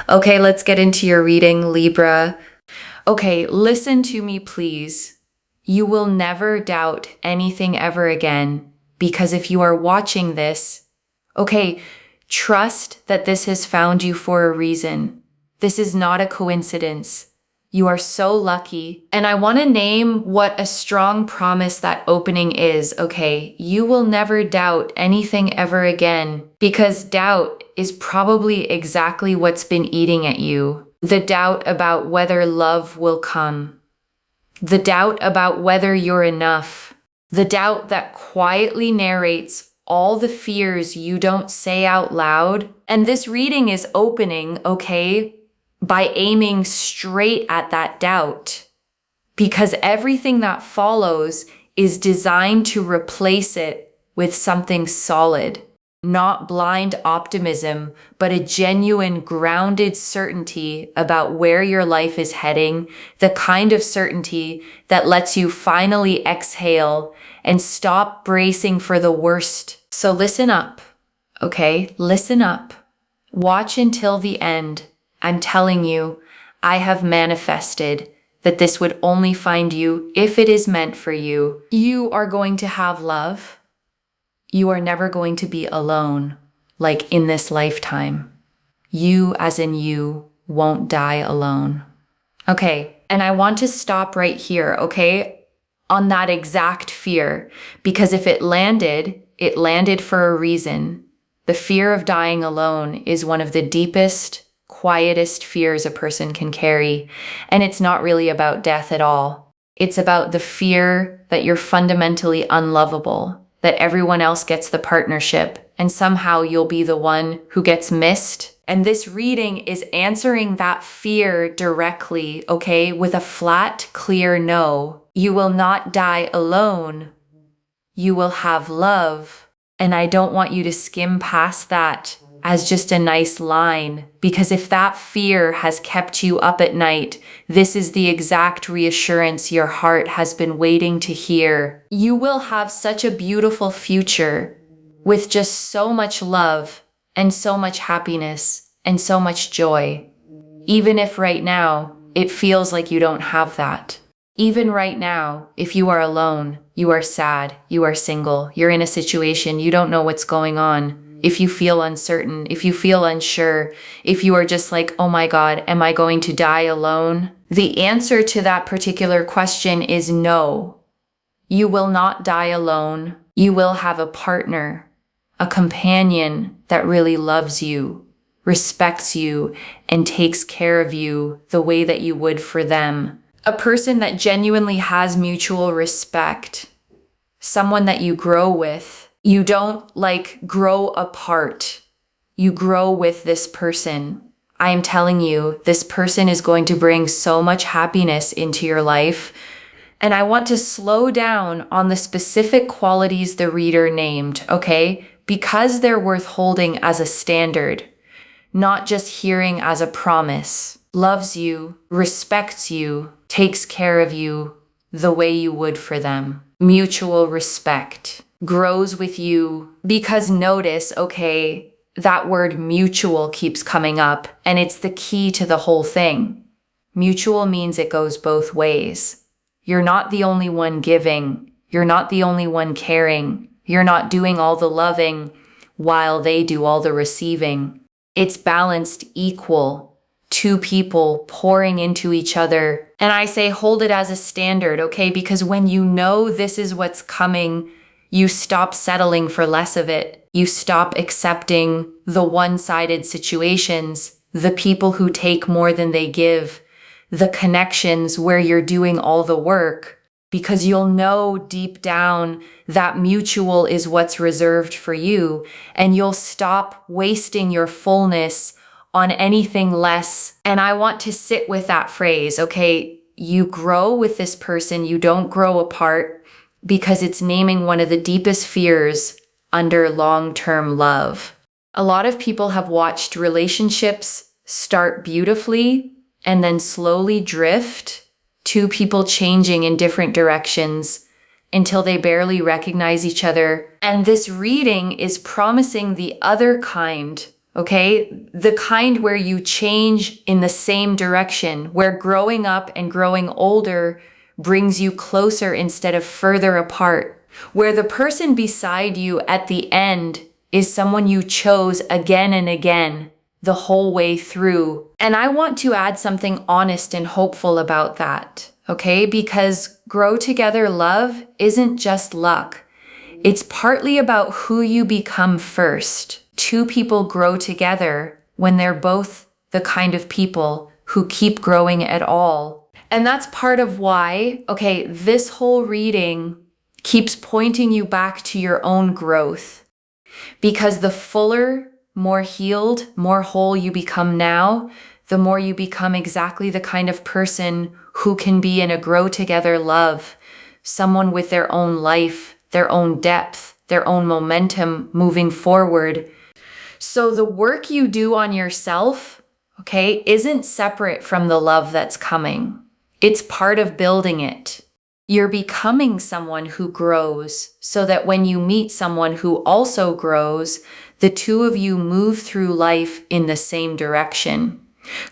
Okay, let's get into your reading, Libra. Okay, listen to me, please. You will never doubt anything ever again, because if you are watching this, okay, trust that this has found you for a reason. This is not a coincidence. You are so lucky. And I want to name what a strong promise that opening is, okay? You will never doubt anything ever again, because doubt is probably exactly what's been eating at you. The doubt about whether love will come. The doubt about whether you're enough. The doubt that quietly narrates all the fears you don't say out loud. And this reading is opening, okay, by aiming straight at that doubt. Because everything that follows is designed to replace it with something solid. Not blind optimism, but a genuine grounded certainty about where your life is heading, the kind of certainty that lets you finally exhale and stop bracing for the worst. So listen up, okay? Listen up. Watch until the end. I'm telling you, I have manifested that this would only find you if it is meant for you. You are going to have love. You are never going to be alone, like in this lifetime. You, as in you, won't die alone. Okay, and I want to stop right here, okay, on that exact fear, because if it landed for a reason. The fear of dying alone is one of the deepest, quietest fears a person can carry, and it's not really about death at all. It's about the fear that you're fundamentally unlovable, that everyone else gets the partnership, and somehow you'll be the one who gets missed. And this reading is answering that fear directly, okay, with a flat, clear no. You will not die alone. You will have love. And I don't want you to skim past that as just a nice line, because if that fear has kept you up at night, this is the exact reassurance your heart has been waiting to hear. You will have such a beautiful future with just so much love and so much happiness and so much joy. Even if right now it feels like you don't have that. Even right now, if you are alone, you are sad, you are single, you're in a situation, you don't know what's going on. If you feel uncertain, if you feel unsure, if you are just like, oh my God, am I going to die alone? The answer to that particular question is no. You will not die alone. You will have a partner, a companion that really loves you, respects you, and takes care of you the way that you would for them. A person that genuinely has mutual respect. Someone that you grow with. You don't grow apart. You grow with this person. I am telling you, this person is going to bring so much happiness into your life. And I want to slow down on the specific qualities the reader named, okay? Because they're worth holding as a standard, not just hearing as a promise. Loves you, respects you, takes care of you the way you would for them. Mutual respect. Grows with you, because notice, okay, that word mutual keeps coming up, and it's the key to the whole thing. Mutual means it goes both ways. You're not the only one giving. You're not the only one caring. You're not doing all the loving while they do all the receiving. It's balanced, equal. Two people pouring into each other. And I say hold it as a standard, okay? Because when you know this is what's coming, you stop settling for less of it. You stop accepting the one-sided situations, the people who take more than they give, the connections where you're doing all the work, because you'll know deep down that mutual is what's reserved for you, and you'll stop wasting your fullness on anything less. And I want to sit with that phrase, okay? You grow with this person, you don't grow apart, because it's naming one of the deepest fears under long-term love. A lot of people have watched relationships start beautifully and then slowly drift, two people changing in different directions until they barely recognize each other. And this reading is promising the other kind okay? The kind where you change in the same direction, where growing up and growing older brings you closer instead of further apart, where the person beside you at the end is someone you chose again and again the whole way through. And I want to add something honest and hopeful about that, okay? Because grow together love isn't just luck. It's partly about who you become first. Two people grow together when they're both the kind of people who keep growing at all. And that's part of why, okay, this whole reading keeps pointing you back to your own growth. Because the fuller, more healed, more whole you become now, the more you become exactly the kind of person who can be in a grow together love, someone with their own life, their own depth, their own momentum moving forward. So the work you do on yourself, okay, isn't separate from the love that's coming. It's part of building it. You're becoming someone who grows so that when you meet someone who also grows, the two of you move through life in the same direction,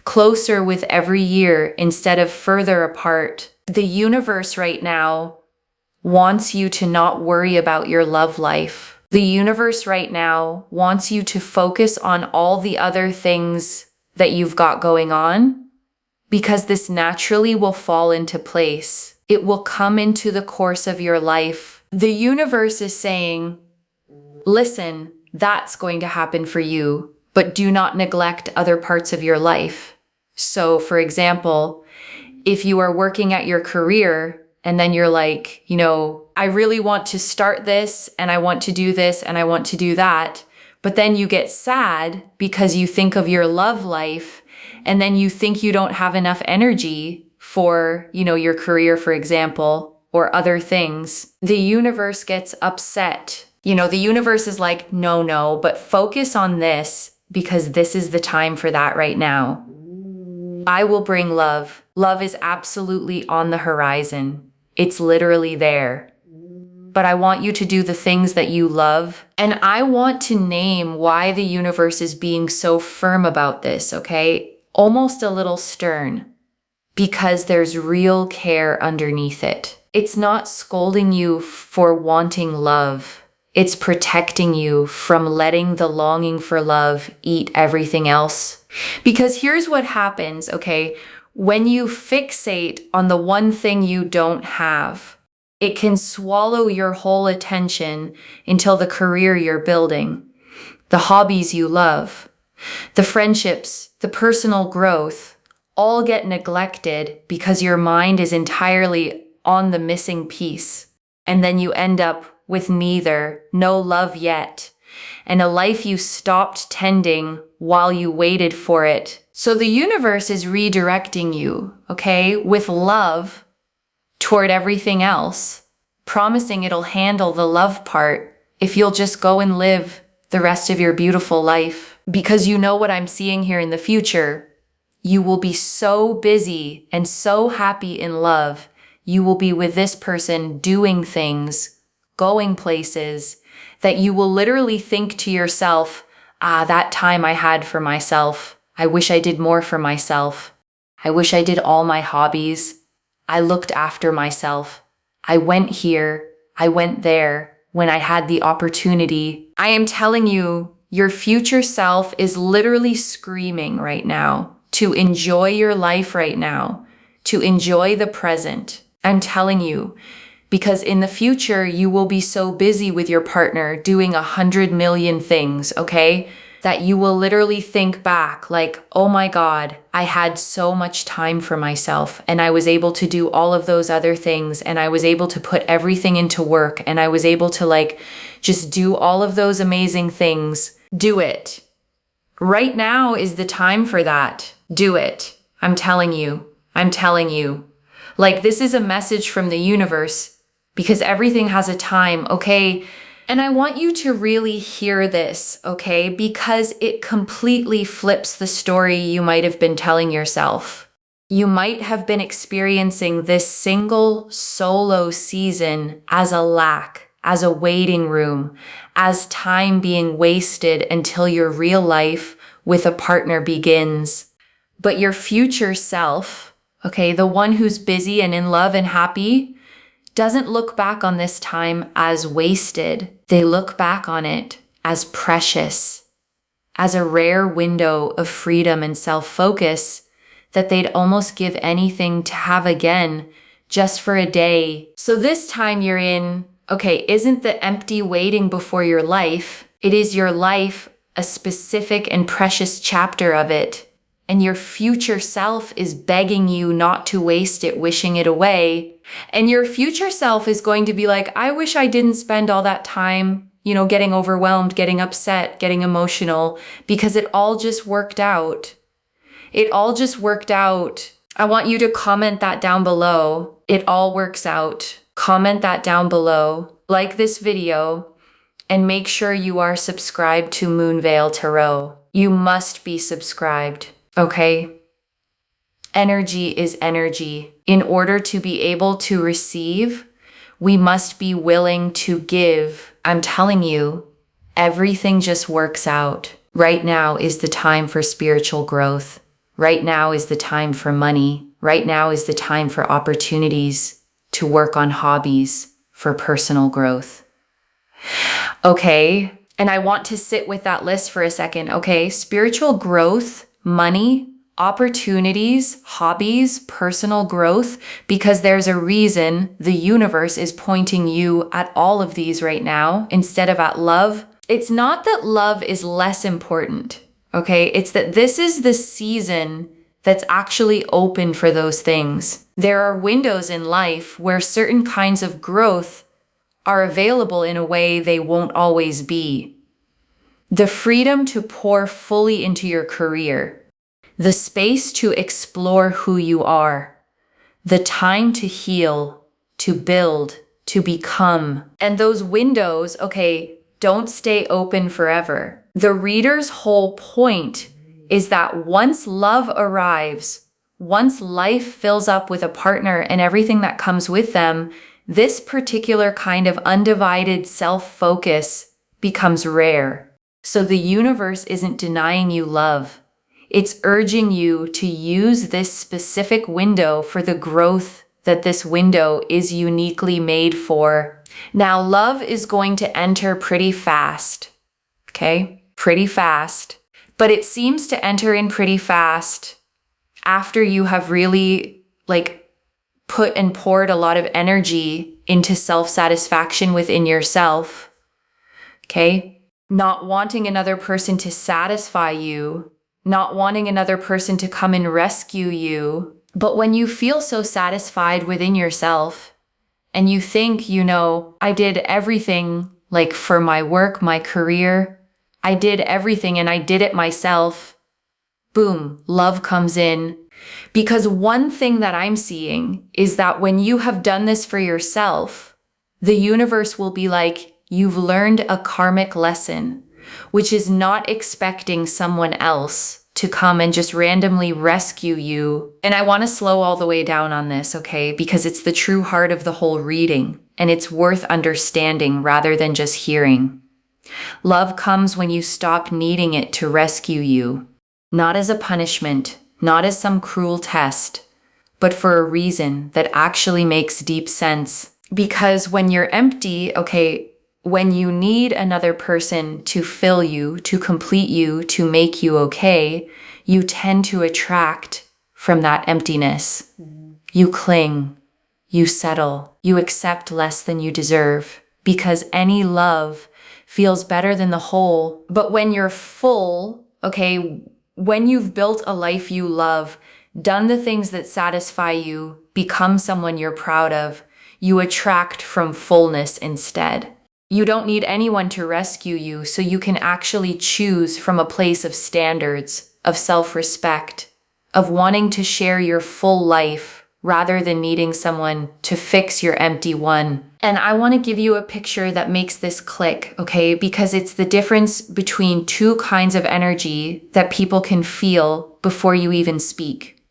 closer with every year instead of further apart. The universe right now wants you to not worry about your love life. The universe right now wants you to focus on all the other things that you've got going on, because this naturally will fall into place. It will come into the course of your life. The universe is saying, listen, that's going to happen for you, but do not neglect other parts of your life. So, for example, if you are working at your career and then you're like, I really want to start this and I want to do this and I want to do that, but then you get sad because you think of your love life and then you think you don't have enough energy for, your career, for example, or other things. The universe gets upset. The universe is like, no, but focus on this because this is the time for that right now. I will bring love. Love is absolutely on the horizon. It's literally there. But I want you to do the things that you love. And I want to name why the universe is being so firm about this, okay? Almost a little stern. Because there's real care underneath it. It's not scolding you for wanting love. It's protecting you from letting the longing for love eat everything else. Because here's what happens, okay? When you fixate on the one thing you don't have, it can swallow your whole attention until the career you're building, the hobbies you love, the friendships, the personal growth, all get neglected because your mind is entirely on the missing piece. And then you end up with neither, no love yet, and a life you stopped tending while you waited for it. So the universe is redirecting you, okay, with love toward everything else, promising it'll handle the love part if you'll just go and live the rest of your beautiful life. Because you know what I'm seeing here in the future. You will be so busy and so happy in love. You will be with this person doing things, going places, that you will literally think to yourself, that time I had for myself. I wish I did more for myself. I wish I did all my hobbies. I looked after myself. I went here. I went there when I had the opportunity. I am telling you, your future self is literally screaming right now to enjoy your life right now, to enjoy the present. I'm telling you, because in the future, you will be so busy with your partner doing 100 million things, okay? That you will literally think back like, oh my God, I had so much time for myself and I was able to do all of those other things and I was able to put everything into work and I was able to just do all of those amazing things. Do it. Right now is the time for that. Do it. I'm telling you. I'm telling you. This is a message from the universe because everything has a time, okay? And I want you to really hear this, okay? Because it completely flips the story you might have been telling yourself. You might have been experiencing this single solo season as a lack, as a waiting room, as time being wasted until your real life with a partner begins. But your future self, okay, the one who's busy and in love and happy, doesn't look back on this time as wasted. They look back on it as precious, as a rare window of freedom and self-focus that they'd almost give anything to have again just for a day. So this time you're in, okay, isn't the empty waiting before your life, it is your life, a specific and precious chapter of it. And your future self is begging you not to waste it, wishing it away. And your future self is going to be like, I wish I didn't spend all that time, getting overwhelmed, getting upset, getting emotional, because it all just worked out. It all just worked out. I want you to comment that down below. It all works out. Comment that down below. Like this video and make sure you are subscribed to Moonveil Tarot. You must be subscribed. Okay? Energy is energy. In order to be able to receive, we must be willing to give. I'm telling you, everything just works out. Right now is the time for spiritual growth. Right now is the time for money. Right now is the time for opportunities to work on hobbies for personal growth. Okay, and I want to sit with that list for a second. Okay, spiritual growth, money, opportunities, hobbies, personal growth, because there's a reason the universe is pointing you at all of these right now instead of at love. It's not that love is less important, okay? It's that this is the season that's actually open for those things. There are windows in life where certain kinds of growth are available in a way they won't always be. The freedom to pour fully into your career, the space to explore who you are, the time to heal, to build, to become. And those windows, okay, don't stay open forever. The reader's whole point is that once love arrives, once life fills up with a partner and everything that comes with them, this particular kind of undivided self-focus becomes rare. So the universe isn't denying you love. It's urging you to use this specific window for the growth that this window is uniquely made for. Now, love is going to enter pretty fast, okay? Pretty fast. But it seems to enter in pretty fast after you have really put and poured a lot of energy into self-satisfaction within yourself, okay? Not wanting another person to satisfy you, not wanting another person to come and rescue you. But when you feel so satisfied within yourself and you think, I did everything for my work, my career, I did everything and I did it myself, boom, love comes in. Because one thing that I'm seeing is that when you have done this for yourself, the universe will be like, you've learned a karmic lesson, which is not expecting someone else to come and just randomly rescue you. And I want to slow all the way down on this, okay? Because it's the true heart of the whole reading, and it's worth understanding rather than just hearing. Love comes when you stop needing it to rescue you, not as a punishment, not as some cruel test, but for a reason that actually makes deep sense. Because when you're empty, okay, when you need another person to fill you, to complete you, to make you okay, you tend to attract from that emptiness. You cling, you settle, you accept less than you deserve, because any love feels better than the whole. But when you're full, okay, when you've built a life you love, done the things that satisfy you, become someone you're proud of, you attract from fullness instead. You don't need anyone to rescue you, so you can actually choose from a place of standards, of self-respect, of wanting to share your full life rather than needing someone to fix your empty one. And I want to give you a picture that makes this click, okay? Because it's the difference between two kinds of energy that people can feel before you even speak.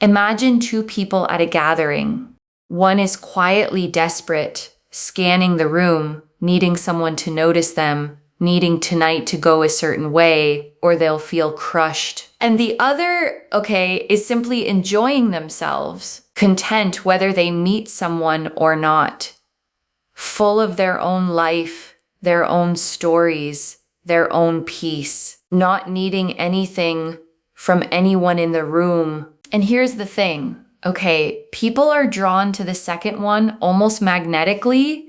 Imagine two people at a gathering. One is quietly desperate scanning the room, needing someone to notice them, needing tonight to go a certain way, or they'll feel crushed. And the other, is simply enjoying themselves, content whether they meet someone or not, full of their own life, their own stories, their own peace, not needing anything from anyone in the room. And here's the thing, people are drawn to the second one almost magnetically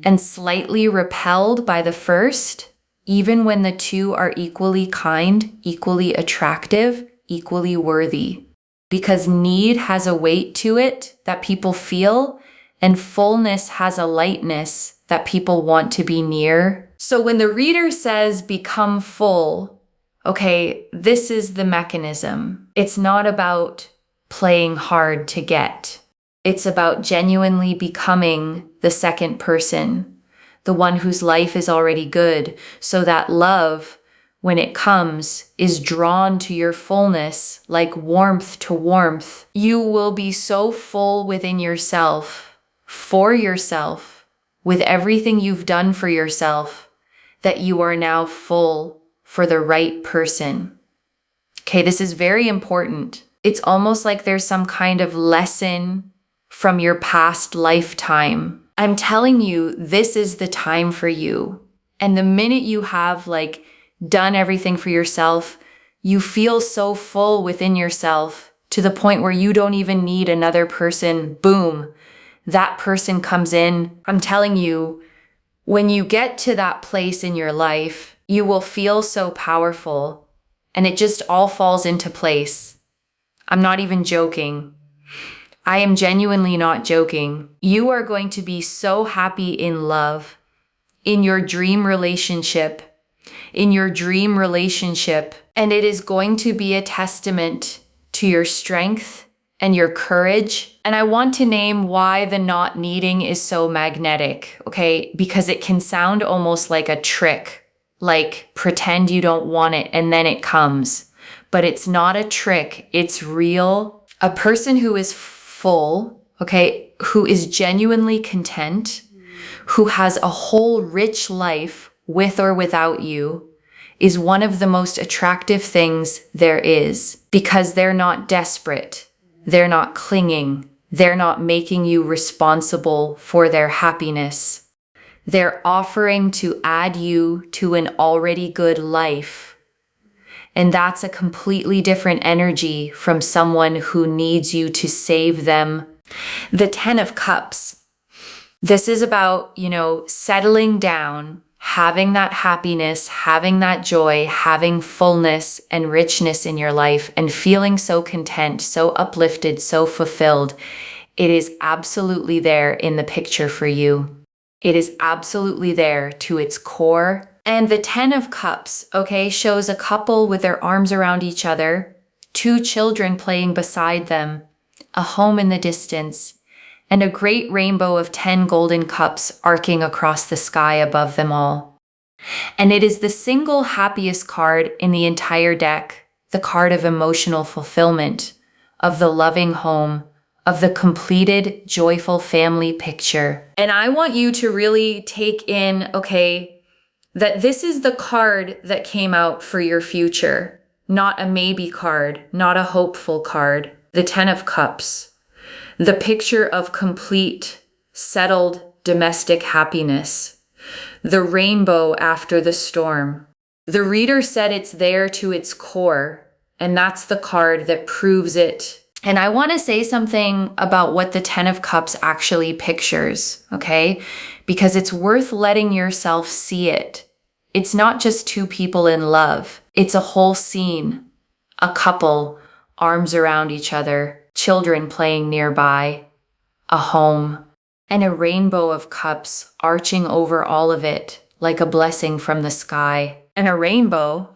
and slightly repelled by the first, even when the two are equally kind, equally attractive, equally worthy. Because need has a weight to it that people feel, and fullness has a lightness that people want to be near. So when the reader says become full, this is the mechanism. It's not about playing hard to get. It's about genuinely becoming the second person, the one whose life is already good, so that love, when it comes, is drawn to your fullness like warmth to warmth. You will be so full within yourself, for yourself, with everything you've done for yourself, that you are now full for the right person. This is very important. It's almost like there's some kind of lesson from your past lifetime. I'm telling you, this is the time for you. And the minute you have done everything for yourself, you feel so full within yourself to the point where you don't even need another person. Boom, that person comes in. I'm telling you, when you get to that place in your life, you will feel so powerful and it just all falls into place. I'm not even joking. I am genuinely not joking. You are going to be so happy in love, in your dream relationship, and it is going to be a testament to your strength and your courage. And I want to name why the not needing is so magnetic, because it can sound almost like a trick, like pretend you don't want it and then it comes. But it's not a trick, it's real. A person who is full, who is genuinely content, who has a whole rich life with or without you, is one of the most attractive things there is, because they're not desperate, they're not clinging, they're not making you responsible for their happiness. They're offering to add you to an already good life. And that's a completely different energy from someone who needs you to save them. The 10 of Cups. This is about, settling down, having that happiness, having that joy, having fullness and richness in your life, and feeling so content, so uplifted, so fulfilled. It is absolutely there in the picture for you. It is absolutely there to its core. And the 10 of Cups, shows a couple with their arms around each other, 2 children playing beside them, a home in the distance, and a great rainbow of 10 golden cups arcing across the sky above them all. And it is the single happiest card in the entire deck, the card of emotional fulfillment, of the loving home, of the completed, joyful family picture. And I want you to really take in, that this is the card that came out for your future, not a maybe card, not a hopeful card. The 10 of Cups, the picture of complete, settled domestic happiness, the rainbow after the storm. The reader said it's there to its core, and that's the card that proves it. And I want to say something about what the 10 of Cups actually pictures, because it's worth letting yourself see it. It's not just 2 people in love. It's a whole scene. A couple, arms around each other, children playing nearby, a home, and a rainbow of cups arching over all of it like a blessing from the sky. And a rainbow,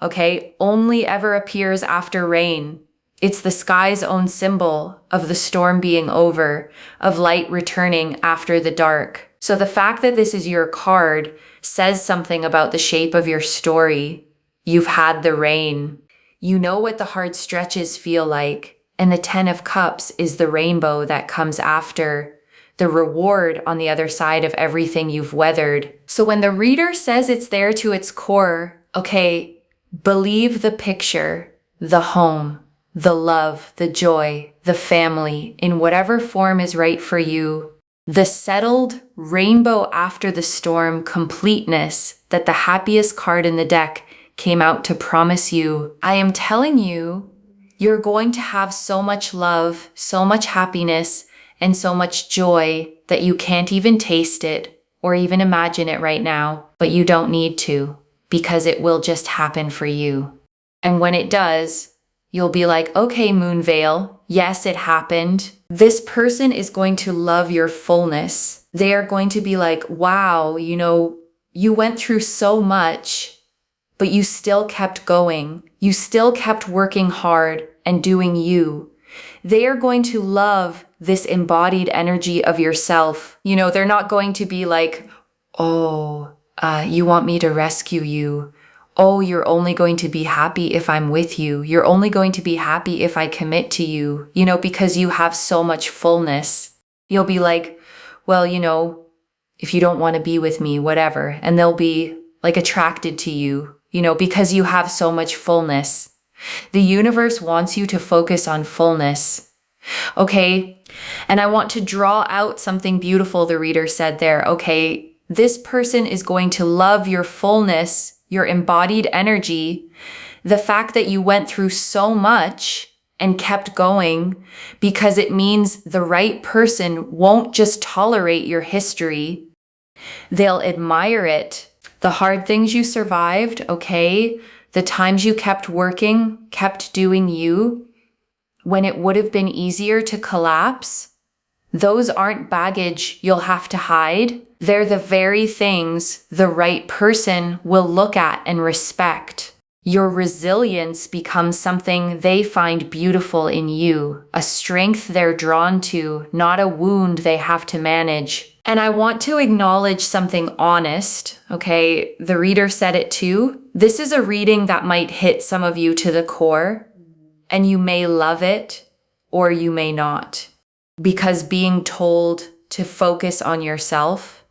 only ever appears after rain. It's the sky's own symbol of the storm being over, of light returning after the dark. So the fact that this is your card says something about the shape of your story. You've had the rain. You know what the hard stretches feel like. And the 10 of Cups is the rainbow that comes after. the reward on the other side of everything you've weathered. So when the reader says it's there to its core, okay, believe the picture, the home, the love, the joy, the family, in whatever form is right for you. The settled, rainbow after the storm completeness that the happiest card in the deck came out to promise you. I am telling you, you're going to have so much love, so much happiness, and so much joy that you can't even taste it or even imagine it right now, but you don't need to, because it will just happen for you. And when it does, you'll be like, okay, Moonveil, yes, it happened. This person is going to love your fullness. They are going to be like, wow, you went through so much, but you still kept going. You still kept working hard and doing you. They are going to love this embodied energy of yourself. They're not going to be like, oh, you want me to rescue you. Oh, you're only going to be happy if I'm with you. You're only going to be happy if I commit to you, because you have so much fullness. You'll be like, well, if you don't want to be with me, whatever. And they'll be like attracted to you, because you have so much fullness. The universe wants you to focus on fullness. Okay. And I want to draw out something beautiful the reader said there. Okay. This person is going to love your fullness, your embodied energy, the fact that you went through so much and kept going, because it means the right person won't just tolerate your history. They'll admire it. The hard things you survived, okay? The times you kept working, kept doing you, when it would have been easier to collapse, those aren't baggage you'll have to hide. They're the very things the right person will look at and respect. Your resilience becomes something they find beautiful in you, a strength they're drawn to, not a wound they have to manage. And I want to acknowledge something honest, okay? The reader said it too. This is a reading that might hit some of you to the core, and you may love it or you may not. Because being told to focus on yourself,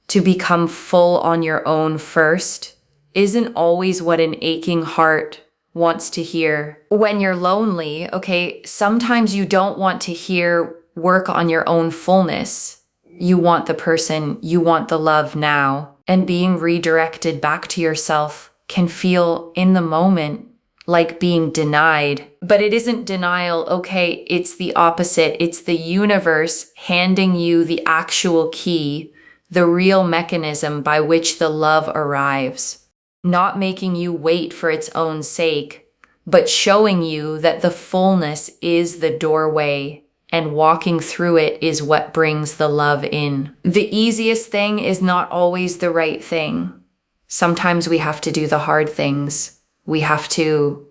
to become full on your own first, isn't always what an aching heart wants to hear. When you're lonely, okay, sometimes you don't want to hear work on your own fullness. You want the person, you want the love now. And being redirected back to yourself can feel in the moment like being denied. But it isn't denial, okay, it's the opposite. It's the universe handing you the actual key, the real mechanism by which the love arrives. Not making you wait for its own sake, but showing you that the fullness is the doorway and walking through it is what brings the love in. The easiest thing is not always the right thing. Sometimes we have to do the hard things. We have to,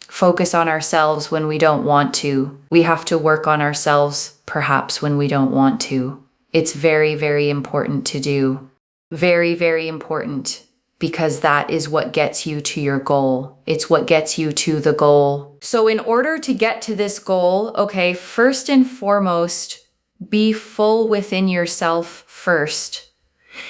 focus on ourselves when we don't want to. We have to work on ourselves perhaps when we don't want to. It's very, very important to do. Very, very important. Because that is what gets you to your goal. It's what gets you to the goal. So in order to get to this goal, okay, first and foremost, be full within yourself first.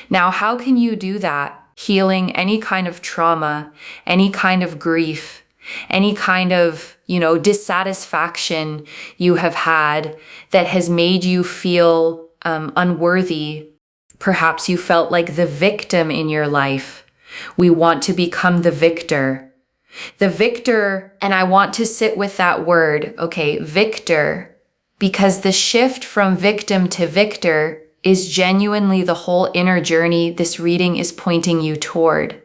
Now, how can you do that? Healing any kind of trauma, any kind of grief, any kind of, dissatisfaction you have had that has made you feel unworthy. Perhaps you felt like the victim in your life. We want to become the victor. The victor, and I want to sit with that word, okay, victor, because the shift from victim to victor is genuinely the whole inner journey this reading is pointing you toward.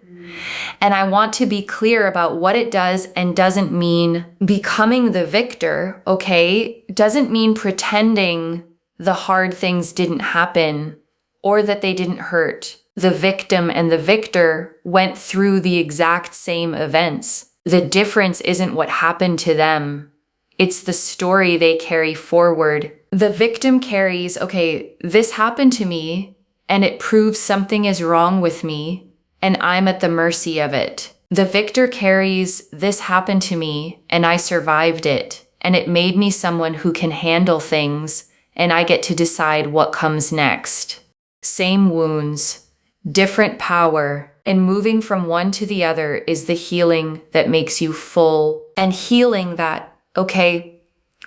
And I want to be clear about what it does and doesn't mean becoming the victor, okay? Doesn't mean pretending the hard things didn't happen or that they didn't hurt. The victim and the victor went through the exact same events. The difference isn't what happened to them. It's the story they carry forward. The victim carries, okay, this happened to me and it proves something is wrong with me and I'm at the mercy of it. The victor carries, this happened to me and I survived it and it made me someone who can handle things and I get to decide what comes next. Same wounds, different power, and moving from one to the other is the healing that makes you full. And healing that, okay,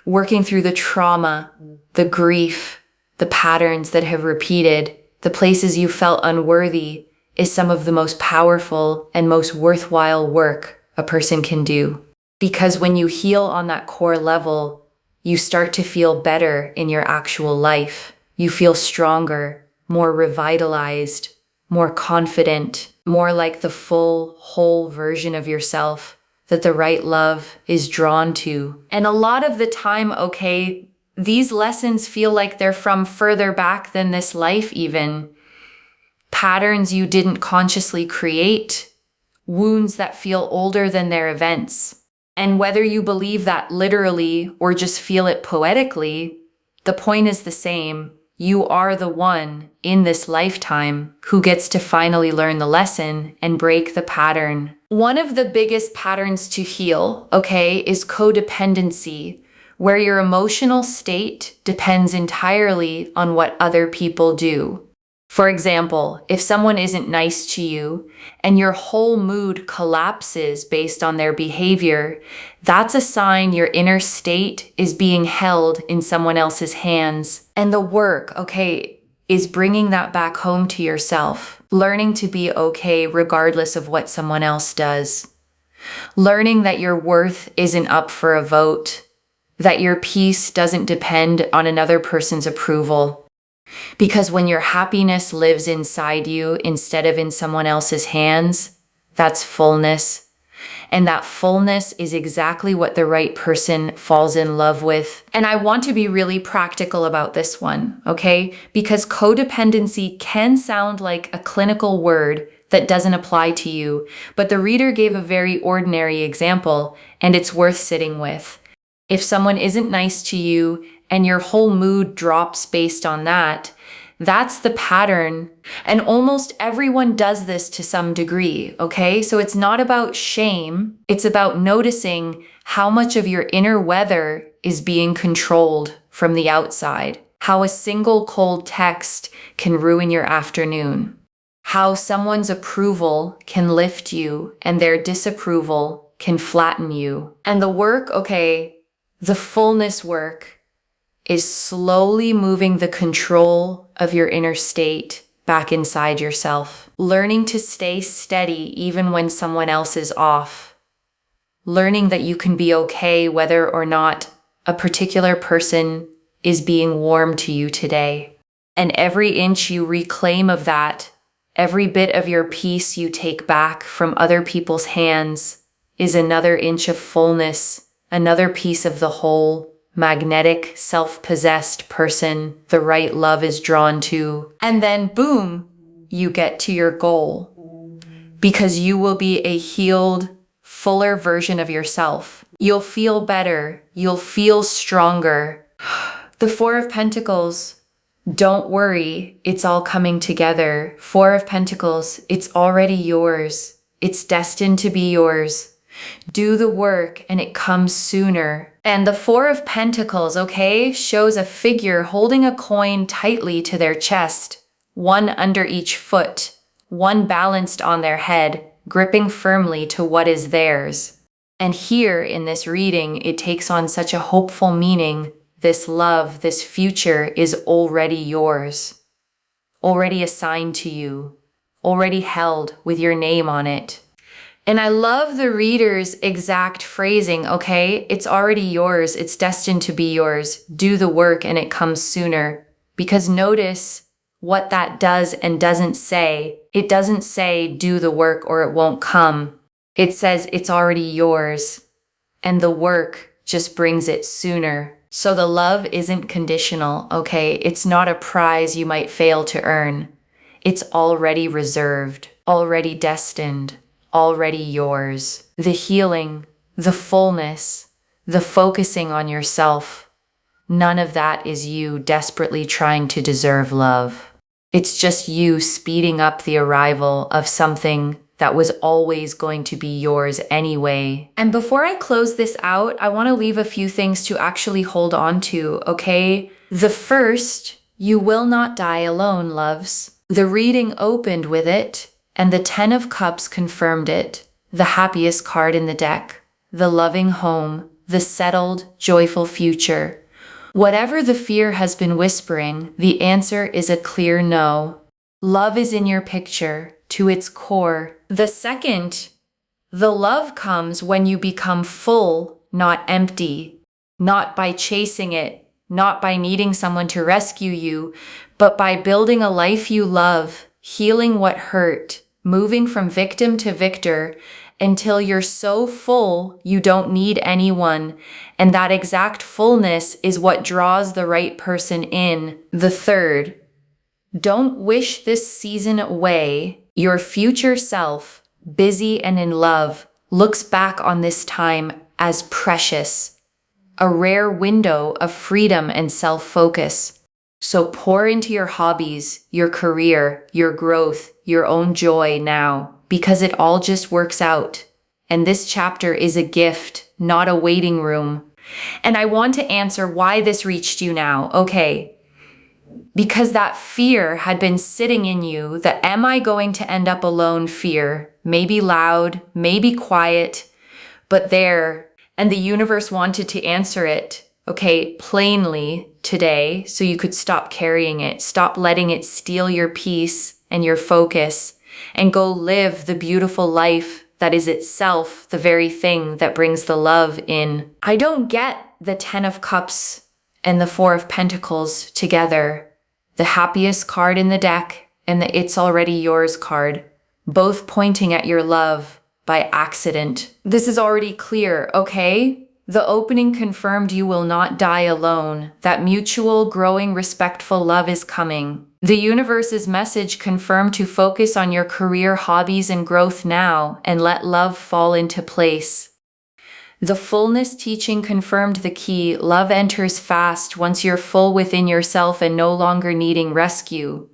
working through the trauma, the grief, the patterns that have repeated, the places you felt unworthy, is some of the most powerful and most worthwhile work a person can do. Because when you heal on that core level, you start to feel better in your actual life. You feel stronger, more revitalized, more confident, more like the full, whole version of yourself that the right love is drawn to. And a lot of the time, okay, these lessons feel like they're from further back than this life even. Patterns you didn't consciously create, wounds that feel older than their events. And whether you believe that literally or just feel it poetically, the point is the same. You are the one in this lifetime who gets to finally learn the lesson and break the pattern. One of the biggest patterns to heal, okay, is codependency, where your emotional state depends entirely on what other people do. For example, if someone isn't nice to you and your whole mood collapses based on their behavior, that's a sign your inner state is being held in someone else's hands. And the work, okay, is bringing that back home to yourself, learning to be okay regardless of what someone else does, learning that your worth isn't up for a vote, that your peace doesn't depend on another person's approval. Because when your happiness lives inside you instead of in someone else's hands, that's fullness. And that fullness is exactly what the right person falls in love with. And I want to be really practical about this one, okay? Because codependency can sound like a clinical word that doesn't apply to you, but the reader gave a very ordinary example, and it's worth sitting with. If someone isn't nice to you and your whole mood drops based on that, that's the pattern. And almost everyone does this to some degree, okay? So it's not about shame. It's about noticing how much of your inner weather is being controlled from the outside. How a single cold text can ruin your afternoon. How someone's approval can lift you and their disapproval can flatten you. And the work, okay, the fullness work, is slowly moving the control of your inner state back inside yourself. Learning to stay steady even when someone else is off. Learning that you can be okay whether or not a particular person is being warm to you today. And every inch you reclaim of that, every bit of your peace you take back from other people's hands is another inch of fullness, another piece of the whole, magnetic, self-possessed person the right love is drawn to. And then boom, you get to your goal. Because you will be a healed, fuller version of yourself. You'll feel better. You'll feel stronger. The Four of Pentacles. Don't worry, it's all coming together. Four of Pentacles, it's already yours. It's destined to be yours. Do the work and it comes sooner. And the Four of Pentacles, okay, shows a figure holding a coin tightly to their chest, one under each foot, one balanced on their head, gripping firmly to what is theirs. And here in this reading, it takes on such a hopeful meaning. This love, this future is already yours, already assigned to you, already held with your name on it. And I love the reader's exact phrasing, okay? It's already yours. It's destined to be yours. Do the work and it comes sooner. Because notice what that does and doesn't say. It doesn't say do the work or it won't come. It says it's already yours. And the work just brings it sooner. So the love isn't conditional, okay? It's not a prize you might fail to earn. It's already reserved, already destined. Already yours. The healing, the fullness, the focusing on yourself. None of that is you desperately trying to deserve love. It's just you speeding up the arrival of something that was always going to be yours anyway. And before I close this out, I want to leave a few things to actually hold on to, okay? The first, you will not die alone, loves. The reading opened with it, and the Ten of Cups confirmed it, the happiest card in the deck, the loving home, the settled, joyful future. Whatever the fear has been whispering, the answer is a clear no. Love is in your picture, to its core. The second, the love comes when you become full, not empty, not by chasing it, not by needing someone to rescue you, but by building a life you love, healing what hurt, moving from victim to victor, until you're so full you don't need anyone, and that exact fullness is what draws the right person in. The third, don't wish this season away. Your future self, busy and in love, looks back on this time as precious, a rare window of freedom and self-focus. So pour into your hobbies, your career, your growth, your own joy now, because it all just works out. And this chapter is a gift, not a waiting room. And I want to answer why this reached you now, okay? Because that fear had been sitting in you, the am I going to end up alone fear, maybe loud, maybe quiet, but there, and the universe wanted to answer it, okay, plainly today, so you could stop carrying it, stop letting it steal your peace and your focus, and go live the beautiful life that is itself the very thing that brings the love in. I don't get the Ten of Cups and the Four of Pentacles together. The happiest card in the deck and the It's Already Yours card, both pointing at your love by accident. This is already clear, okay? The opening confirmed you will not die alone. That mutual, growing, respectful love is coming. The universe's message confirmed to focus on your career, hobbies, and growth now, and let love fall into place. The fullness teaching confirmed the key. Love enters fast once you're full within yourself and no longer needing rescue.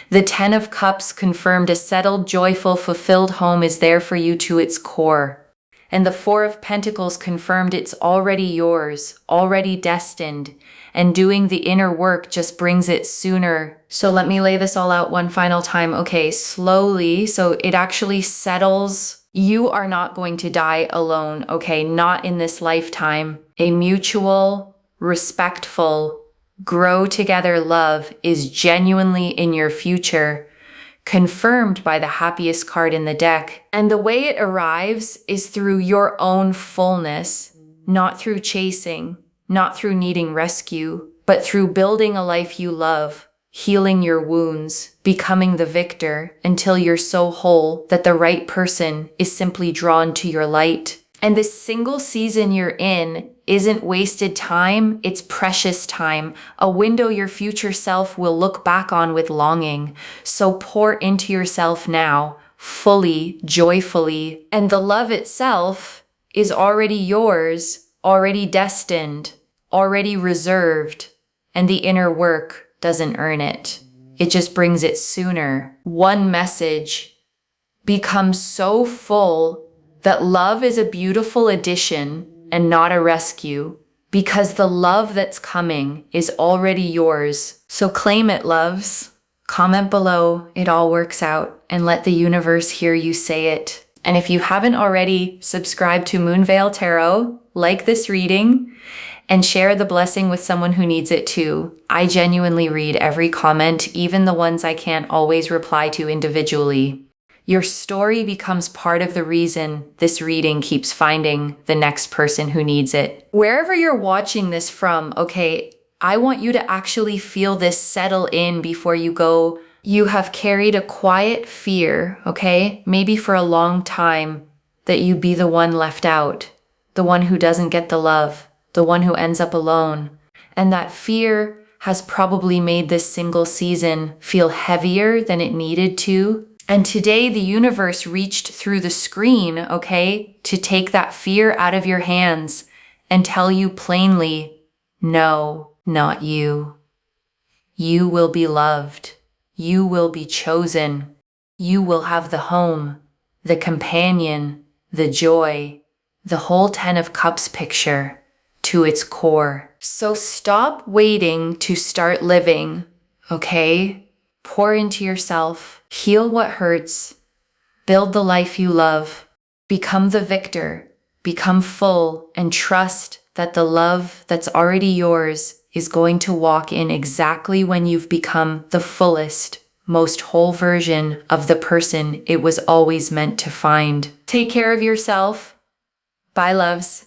The Ten of Cups confirmed a settled, joyful, fulfilled home is there for you to its core. And the Four of Pentacles confirmed it's already yours, already destined, and doing the inner work just brings it sooner. So let me lay this all out one final time. Okay, slowly, so it actually settles. You are not going to die alone, okay? Not in this lifetime. A mutual, respectful, grow together love is genuinely in your future, confirmed by the happiest card in the deck. And the way it arrives is through your own fullness, not through chasing, not through needing rescue, but through building a life you love, healing your wounds, becoming the victor until you're so whole that the right person is simply drawn to your light. And this single season you're in isn't wasted time, it's precious time, a window your future self will look back on with longing. So pour into yourself now, fully, joyfully, and the love itself is already yours, already destined, already reserved, and the inner work doesn't earn it. It just brings it sooner. One message becomes so full that love is a beautiful addition and not a rescue, because the love that's coming is already yours. So claim it, loves. Comment below, it all works out, and let the universe hear you say it. And if you haven't already, subscribe to Moonveil Tarot, like this reading, and share the blessing with someone who needs it too. I genuinely read every comment, even the ones I can't always reply to individually. Your story becomes part of the reason this reading keeps finding the next person who needs it. Wherever you're watching this from, okay, I want you to actually feel this settle in before you go. You have carried a quiet fear, okay, maybe for a long time, that you be the one left out, the one who doesn't get the love, the one who ends up alone. And that fear has probably made this single season feel heavier than it needed to. And today the universe reached through the screen, okay, to take that fear out of your hands and tell you plainly, no, not you. You will be loved. You will be chosen. You will have the home, the companion, the joy, the whole Ten of Cups picture to its core. So stop waiting to start living, okay? Pour into yourself, heal what hurts, build the life you love, become the victor, become full, and trust that the love that's already yours is going to walk in exactly when you've become the fullest, most whole version of the person it was always meant to find. Take care of yourself. Bye, loves.